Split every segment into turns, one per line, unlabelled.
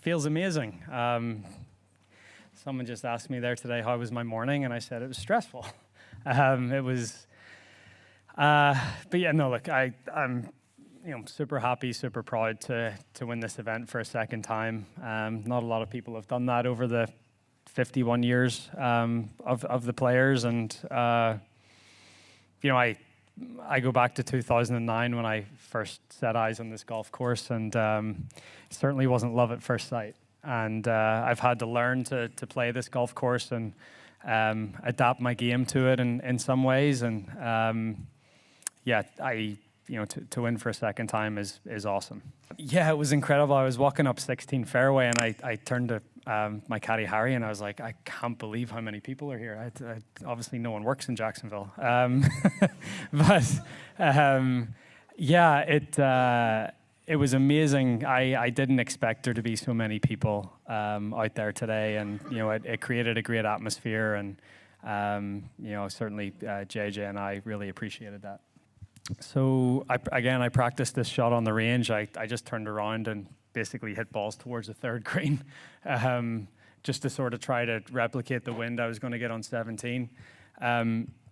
feels amazing. Someone just asked me there today, how was my morning? And I said it was stressful. It was, but yeah, no, look, I'm super happy, super proud to win this event for a second time. Not a lot of people have done that over the 51 years of the Players, and I go back to 2009 when I first set eyes on this golf course, and it certainly wasn't love at first sight. And I've had to learn to play this golf course and adapt my game to it in some ways. And to win for a second time is awesome. Yeah, it was incredible. I was walking up 16 fairway, and I turned to my caddy Harry, and I was like, I can't believe how many people are here. Obviously, no one works in Jacksonville. It was amazing. I didn't expect there to be so many people out there today, and it created a great atmosphere, and certainly JJ and I really appreciated that. So I practiced this shot on the range. I just turned around and basically hit balls towards the third green, just to sort of try to replicate the wind I was going to get on 17.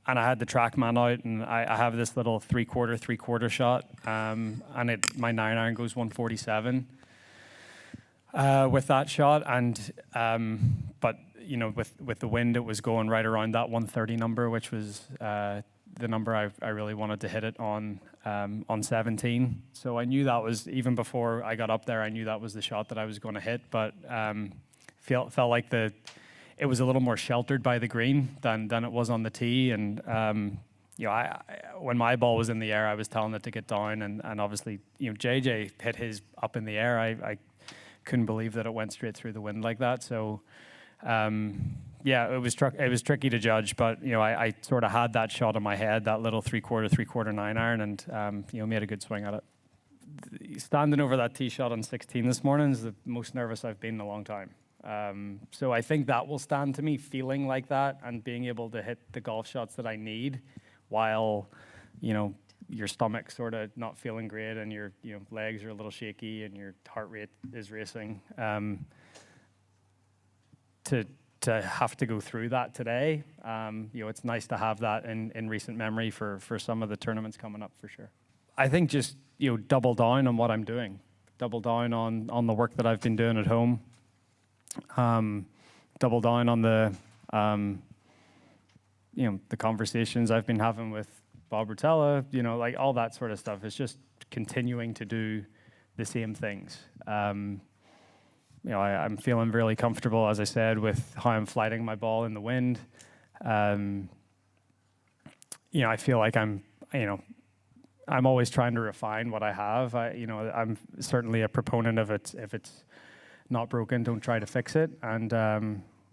And I had the TrackMan out, and I have this little three-quarter shot, and my 9-iron goes 147 with that shot, and but with the wind, it was going right around that 130 number, which was the number I really wanted to hit it on 17. So I knew that was, even before I got up there, I knew that was the shot that I was going to hit, but felt like it was a little more sheltered by the green than it was on the tee. And when my ball was in the air, I was telling it to get down, and obviously JJ hit his up in the air. I couldn't believe that it went straight through the wind like that. So it was tricky to judge, but I sort of had that shot in my head, that little three-quarter 9-iron, and made a good swing at it. Standing over that tee shot on 16 this morning is the most nervous I've been in a long time. So I think that will stand to me, feeling like that and being able to hit the golf shots that I need while, your stomach's sort of not feeling great and your legs are a little shaky and your heart rate is racing. To have to go through that today, it's nice to have that in recent memory for some of the tournaments coming up, for sure. I think just double down on what I'm doing, double down on the work that I've been doing at home. Double down on the conversations I've been having with Bob Rotella, like all that sort of stuff. It's just continuing to do the same things. I'm feeling really comfortable, as I said, with how I'm flighting my ball in the wind. I feel like I'm always trying to refine what I have. I'm certainly a proponent of it. If it's not broken, don't try to fix it. And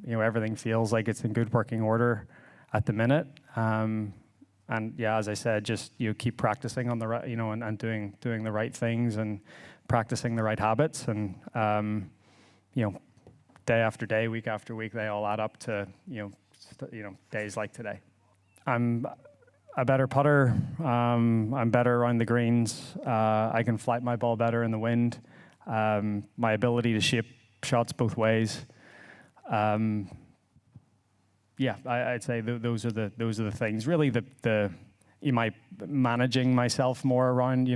everything feels like it's in good working order at the minute. As I said, just keep practicing on the right, and doing the right things and practicing the right habits, and day after day, week after week, they all add up to days like today. I'm a better putter. I'm better around the greens. I can flight my ball better in the wind. My ability to shape shots both ways. I'd say those are the things. Really, my managing myself more around.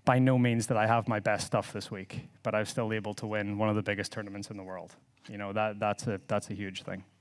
By no means that I have my best stuff this week, but I'm still able to win one of the biggest tournaments in the world. That's a huge thing.